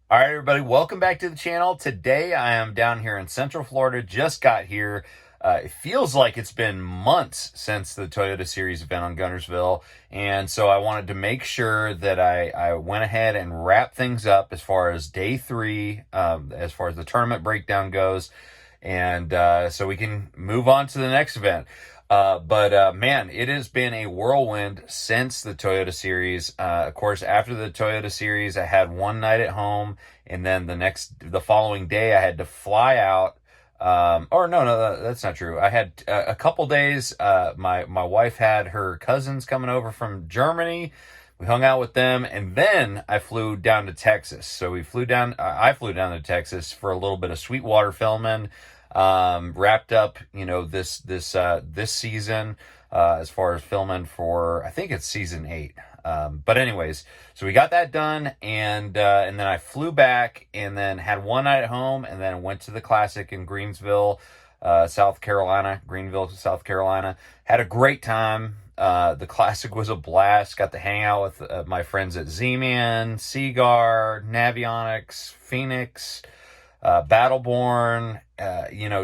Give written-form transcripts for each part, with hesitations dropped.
All right, everybody, welcome back to the channel. Today I am down here in Central Florida, just got here. It feels like it's been months since the Toyota Series event on Guntersville, and so I wanted to make sure that I went ahead and wrapped things up as far as day three, as far as the tournament breakdown goes, and so we can move on to the next event. But man, it has been a whirlwind since the Toyota Series. Of course, after the Toyota Series, I had one night at home, and then the following day, I had to fly out. Or no, that's not true. I had a couple days. My wife had her cousins coming over from Germany. We hung out with them, and then I flew down to Texas. So we flew down. I flew down to Texas for a little bit of Sweetwater filming. Wrapped up, this season, as far as filming for, I think it's season 8. But anyways, so we got that done, and then I flew back and then had one night at home, and then went to the Classic in Greenville, South Carolina. Had a great time. The Classic was a blast. Got to hang out with my friends at Z-Man, Seagar, Navionics, Phoenix, Battleborn,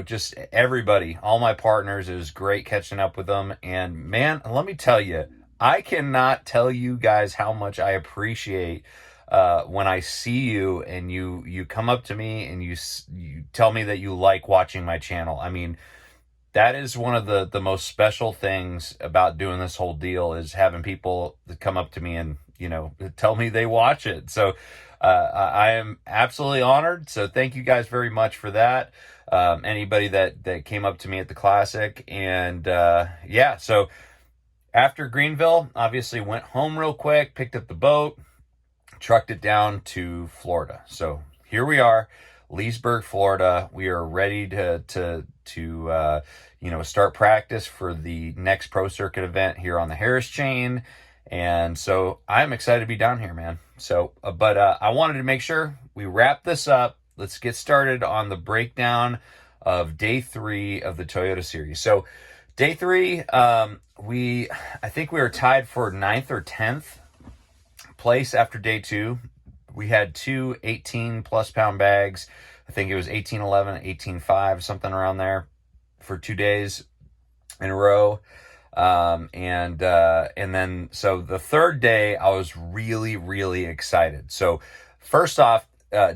just everybody, all my partners. It was great catching up with them. And man, let me tell you, I cannot tell you guys how much I appreciate when I see you and you come up to me and you tell me that you like watching my channel. I mean, that is one of the most special things about doing this whole deal, is having people that come up to me and, tell me they watch it. So I am absolutely honored. So thank you guys very much for that. Anybody that came up to me at the Classic. And so after Greenville, obviously went home real quick, picked up the boat, trucked it down to Florida. So here we are, Leesburg, Florida. We are ready to start practice for the next Pro Circuit event here on the Harris chain. And so I'm excited to be down here, man. So, but I wanted to make sure we wrap this up. Let's get started on the breakdown of day 3 of the Toyota Series. So day 3, I think we were tied for 9th or 10th place after day 2. We had 2 18-plus pound bags. I think it was 1811, 18.5, something around there, for 2 days in a row. And then, so the third day, I was really, really excited. So first off,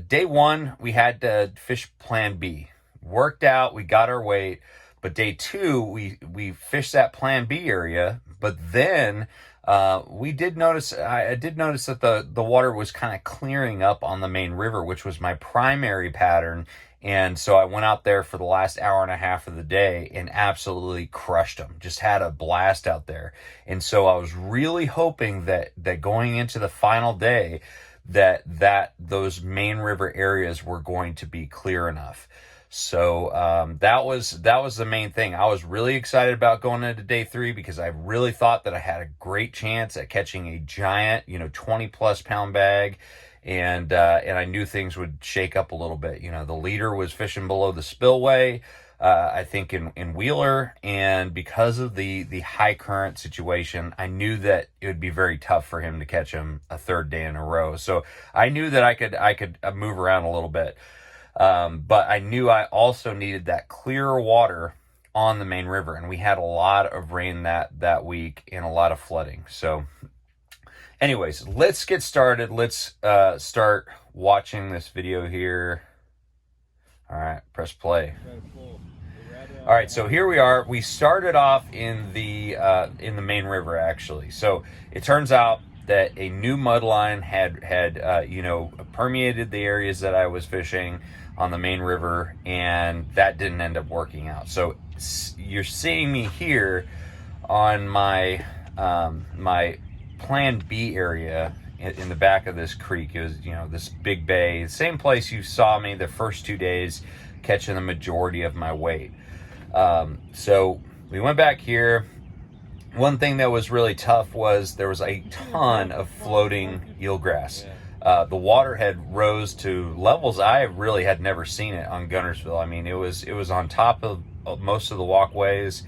day 1, we had to fish plan B. Worked out, we got our weight. But day 2, we fished that plan B area. But then, I did notice that the water was kind of clearing up on the main river, which was my primary pattern. And so I went out there for the last hour and a half of the day and absolutely crushed them. Just had a blast out there. And so I was really hoping that going into the final day, that those main river areas were going to be clear enough. So that was the main thing. I was really excited about going into day 3 because I really thought that I had a great chance at catching a giant, 20-plus pound bag. And I knew things would shake up a little bit. The leader was fishing below the spillway, I think in Wheeler, and because of the high current situation, I knew that it would be very tough for him to catch him a third day in a row. So I knew that I could move around a little bit, but I knew I also needed that clear water on the main river, and we had a lot of rain that week and a lot of flooding. So anyways, let's get started. Let's start watching this video here. All right, press play. All right, so here we are. We started off in the main river, actually. So it turns out that a new mud line had permeated the areas that I was fishing on the main river, and that didn't end up working out. So you're seeing me here on my my plan B area in the back of this creek. It was, this big bay, the same place you saw me the first 2 days catching the majority of my weight. So we went back here. One thing that was really tough was there was a ton of floating eelgrass. The water had rose to levels I really had never seen it on Guntersville. I mean, it was on top of most of the walkways.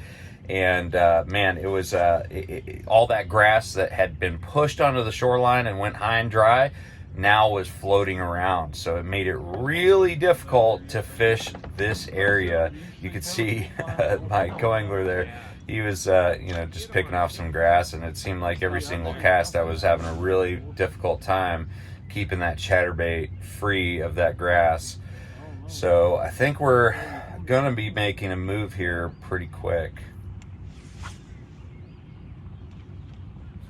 And man, it was all that grass that had been pushed onto the shoreline and went high and dry now was floating around. So it made it really difficult to fish this area. You could see my co-angler there. He was, just picking off some grass, and it seemed like every single cast I was having a really difficult time keeping that chatterbait free of that grass. So I think we're gonna be making a move here pretty quick.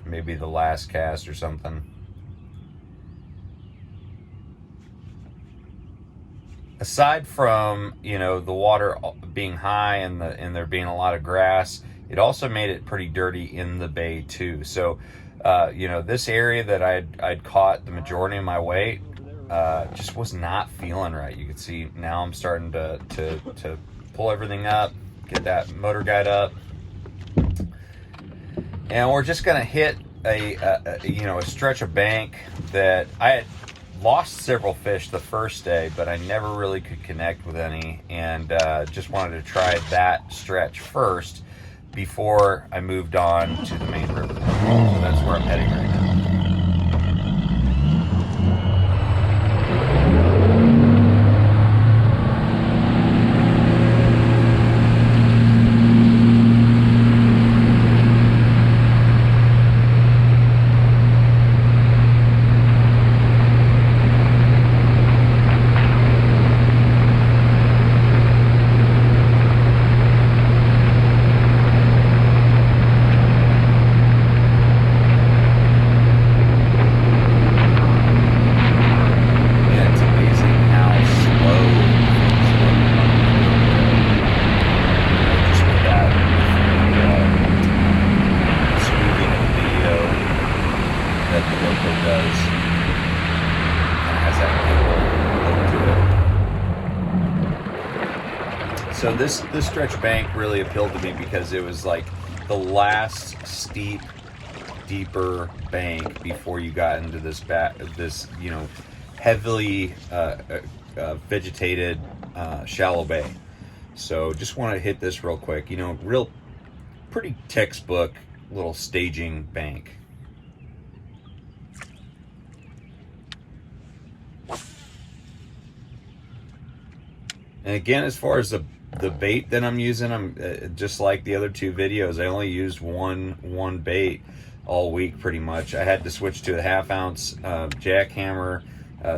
Maybe the last cast or something. Aside from, the water being high and there being a lot of grass, it also made it pretty dirty in the bay too. So, this area that I'd caught the majority of my weight, just was not feeling right. You can see now I'm starting to pull everything up, get that motor guide up, and we're just gonna hit a stretch of bank that I had lost several fish the first day, but I never really could connect with any, and just wanted to try that stretch first before I moved on to the main river. So that's where I'm heading right now. So this stretch bank really appealed to me because it was like the last steep, deeper bank before you got into this heavily vegetated shallow bay. So just want to hit this real quick. Real pretty textbook little staging bank. And again, as far as the bait that I'm using, I'm just like the other two videos. I only used one bait all week pretty much. I had to switch to a 1/2 ounce jackhammer,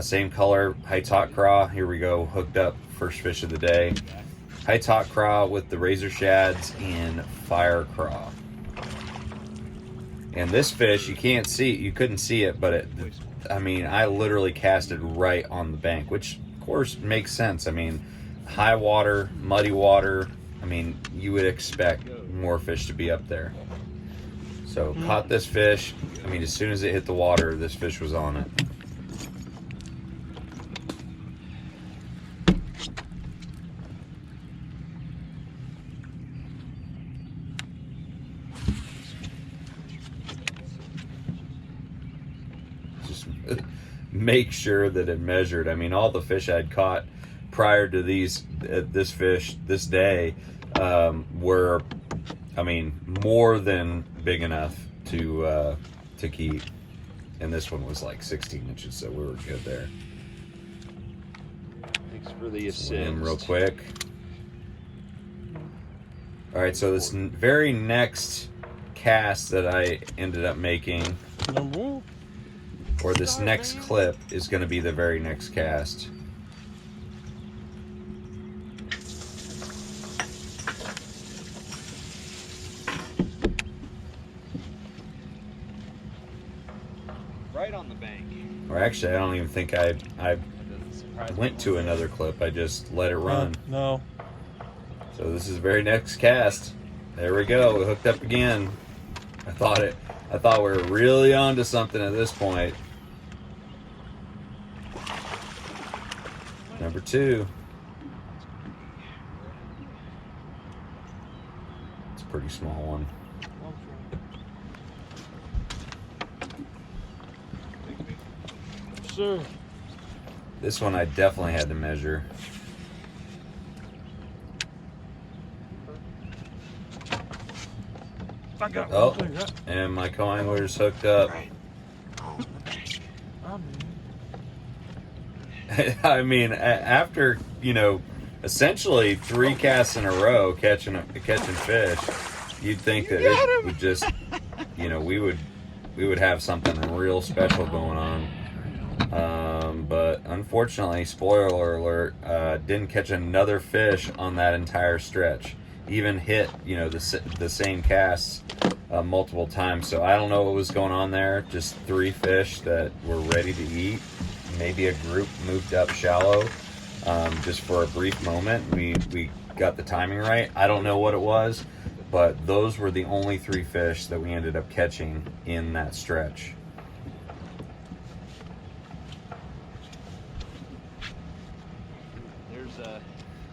same color, Heights Hot Craw. Here we go, hooked up, first fish of the day. Heights Hot Craw with the razor shads and fire craw. And this fish, you couldn't see it, but I literally casted right on the bank, which of course makes sense. High water, muddy water, you would expect more fish to be up there. So caught this fish. As soon as it hit the water, this fish was on it. Just make sure that it measured. All the fish I'd caught prior to this fish this day were more than big enough to keep, and this one was like 16 inches, so we were good there. Thanks for the assist. Swim real quick. All right, so this very next cast that I ended up making, or this next clip, is going to be the very next cast. Right on the bank. Or actually, I don't even think I went to another clip. I just let it run. No. So this is the very next cast. There we go. We hooked up again. I thought we were really onto something at this point. Number 2. It's a pretty small one. Sure. This one I definitely had to measure. Oh, and my co-angler's hooked up. I mean, after, you know, essentially 3 casts in a row catching fish, you'd think that it would just, you know, we would have something real special going on. But unfortunately, spoiler alert, didn't catch another fish on that entire stretch. Even hit, you know, the same casts multiple times. So I don't know what was going on there. Just 3 fish that were ready to eat. Maybe a group moved up shallow just for a brief moment. We got the timing right. I don't know what it was, but those were the only 3 fish that we ended up catching in that stretch.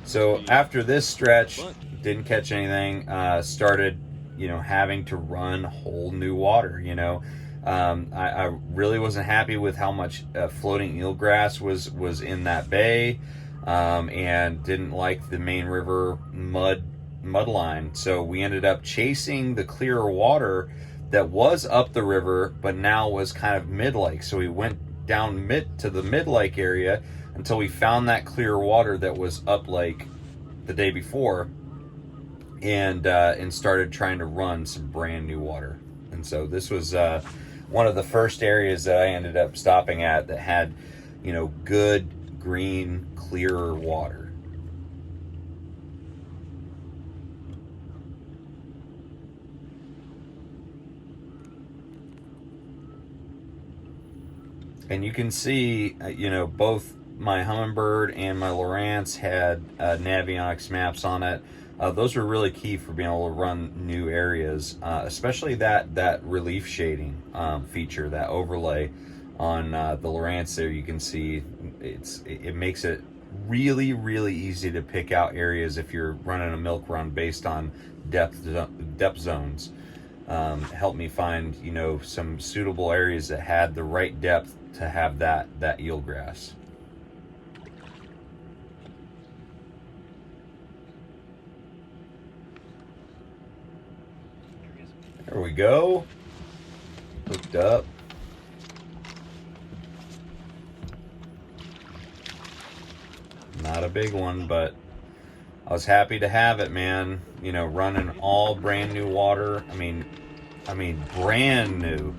So after this stretch, didn't catch anything, started, you know, having to run whole new water, you know. I really wasn't happy with how much floating eelgrass was in that bay, and didn't like the main river mud line. So we ended up chasing the clearer water that was up the river, but now was kind of mid-lake. So we went down to the mid-lake area until we found that clear water that was up lake the day before, and started trying to run some brand new water. And so this was one of the first areas that I ended up stopping at that had, you know, good green clearer water. And you can see, you know, both my Humminbird and my Lowrance had Navionics maps on it. Those were really key for being able to run new areas, especially that relief shading feature, that overlay on the Lowrance there. You can see it makes it really, really easy to pick out areas if you're running a milk run based on depth zones. Helped me find, you know, some suitable areas that had the right depth to have that eelgrass. There we go. Hooked up. Not a big one, but I was happy to have it, man. You know, running all brand new water. I mean brand new.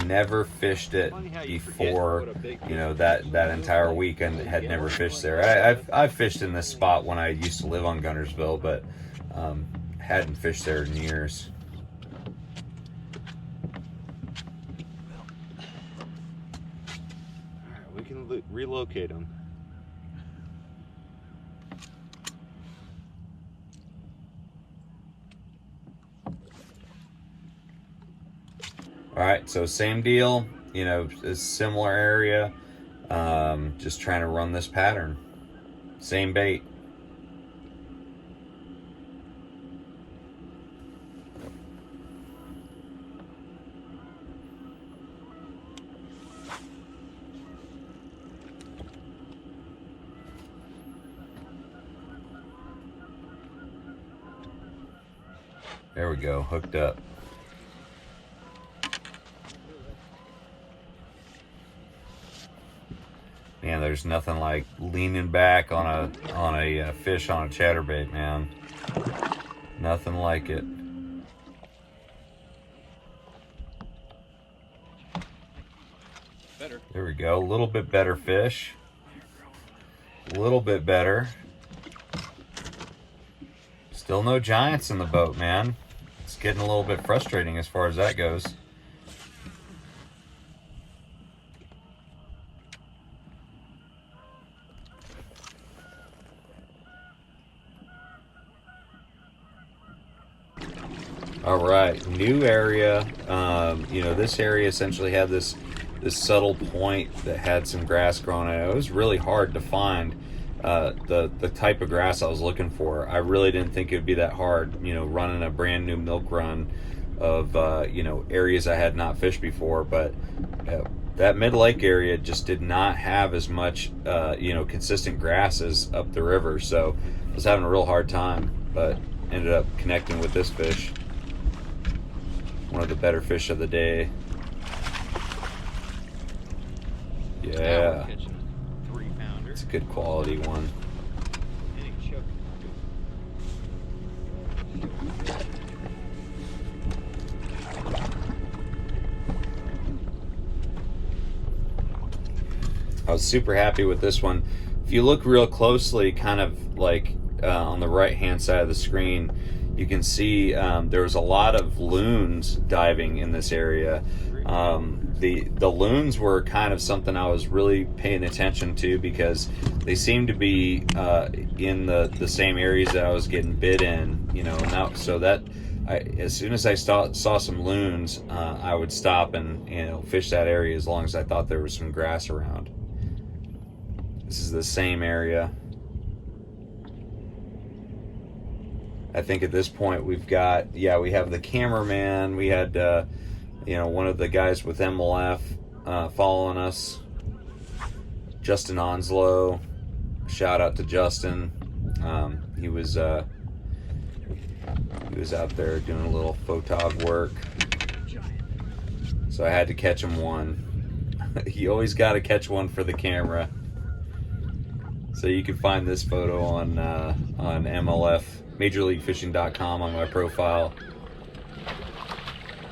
Never fished it before. You know, that entire weekend had never fished there. I've fished in this spot when I used to live on Guntersville, but hadn't fished there in years. We can relocate them. All right, so same deal, you know, a similar area, just trying to run this pattern. Same bait. There we go, hooked up. Man, there's nothing like leaning back on a fish on a chatterbait, man. Nothing like it. Better. There we go, a little bit better fish. A little bit better. Still no giants in the boat, man. It's getting a little bit frustrating as far as that goes. All right, new area. You know, this area essentially had this subtle point that had some grass growing on it. It was really hard to find the type of grass I was looking for. I really didn't think it would be that hard, you know, running a brand new milk run of, you know, areas I had not fished before. But that mid-lake area just did not have as much, you know, consistent grass as up the river. So I was having a real hard time, but ended up connecting with this fish. One of the better fish of the day. Yeah. Now we're catching a 3-pounder. It's a good quality one. I was super happy with this one. If you look real closely, kind of like on the right hand side of the screen, you can see there was a lot of loons diving in this area. The loons were kind of something I was really paying attention to because they seemed to be in the same areas that I was getting bit in, you know. Now, so that as soon as I saw some loons, I would stop and, you know, fish that area as long as I thought there was some grass around. This is the same area. I think at this point we've got, we have the cameraman. We had, you know, one of the guys with MLF following us, Justin Onslow. Shout out to Justin. He was out there doing a little photog work, so I had to catch him one. You always got to catch one for the camera. So you can find this photo on MLF, MajorLeagueFishing.com on my profile.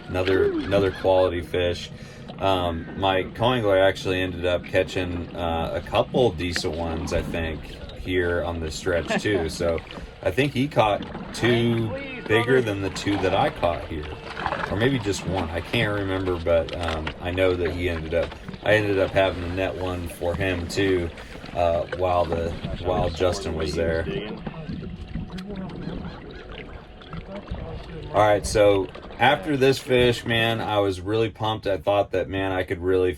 Another quality fish. My co-angler actually ended up catching a couple decent ones, I think, here on this stretch too. So I think he caught two bigger than the two that I caught here, or maybe just one. I can't remember, but I know that I ended up having to net one for him too, while Justin was there. All right, so after this fish, man, I was really pumped. I thought that, man, I could really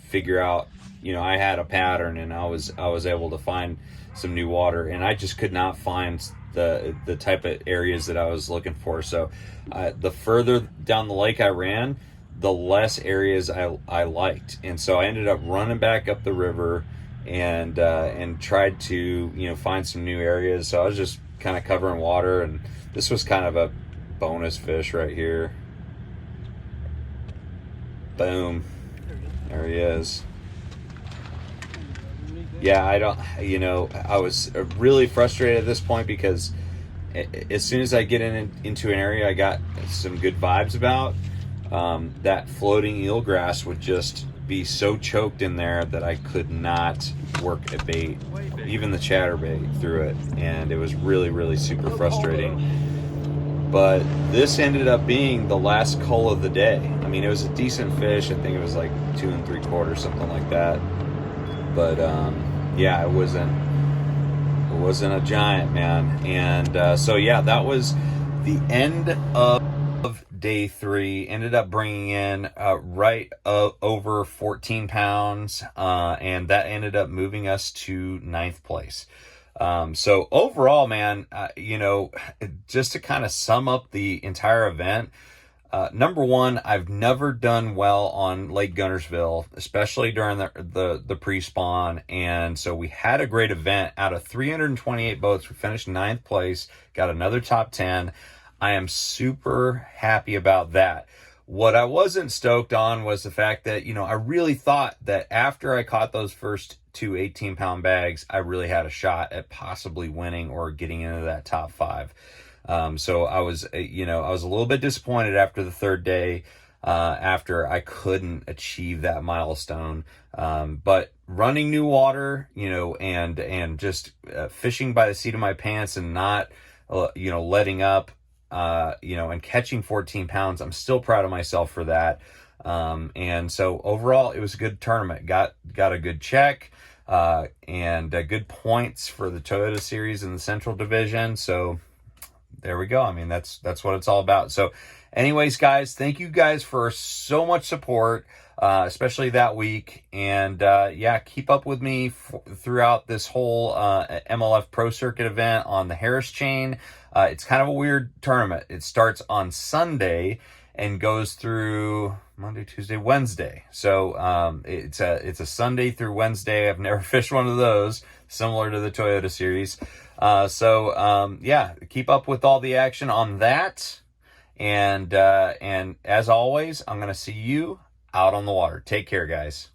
figure out, you know, I had a pattern, and I was able to find some new water, and I just could not find the type of areas that I was looking for. So the further down the lake I ran, the less areas I liked, and so I ended up running back up the river and tried to, you know, find some new areas. So I was just kind of covering water, and this was kind of a bonus fish right here. Boom, there he is. Yeah, I was really frustrated at this point because as soon as I get into an area I got some good vibes about, that floating eelgrass would just be so choked in there that I could not work a bait, even the chatterbait, through it, and it was really, really super frustrating. But this ended up being the last cull of the day. I mean, it was a decent fish. I think it was like 2 3/4, something like that. But yeah, it wasn't a giant, man. And so yeah, that was the end of day 3. Ended up bringing in right over 14 pounds, and that ended up moving us to 9th place. So overall, man, you know, just to kind of sum up the entire event, number one, I've never done well on Lake Guntersville, especially during the pre-spawn. And so we had a great event. Out of 328 boats, we finished 9th place, got another top 10. I am super happy about that. What I wasn't stoked on was the fact that, you know, I really thought that after I caught those first 2 18-pound bags, I really had a shot at possibly winning or getting into that top 5. So I was, you know, I was a little bit disappointed after the 3rd day, after I couldn't achieve that milestone. But running new water, you know, and just fishing by the seat of my pants and not, you know, letting up, you know, and catching 14 pounds, I'm still proud of myself for that. And so overall, it was a good tournament. Got a good check, and good points for the Toyota Series in the Central Division. So there we go. I mean, that's what it's all about. So anyways, guys, thank you guys for so much support, especially that week. And yeah, keep up with me throughout this whole MLF Pro Circuit event on the Harris chain. It's kind of a weird tournament. It starts on Sunday and goes through Monday, Tuesday, Wednesday. So it's a Sunday through Wednesday. I've never fished one of those, similar to the Toyota Series. So yeah, keep up with all the action on that. And as always, I'm going to see you out on the water. Take care, guys.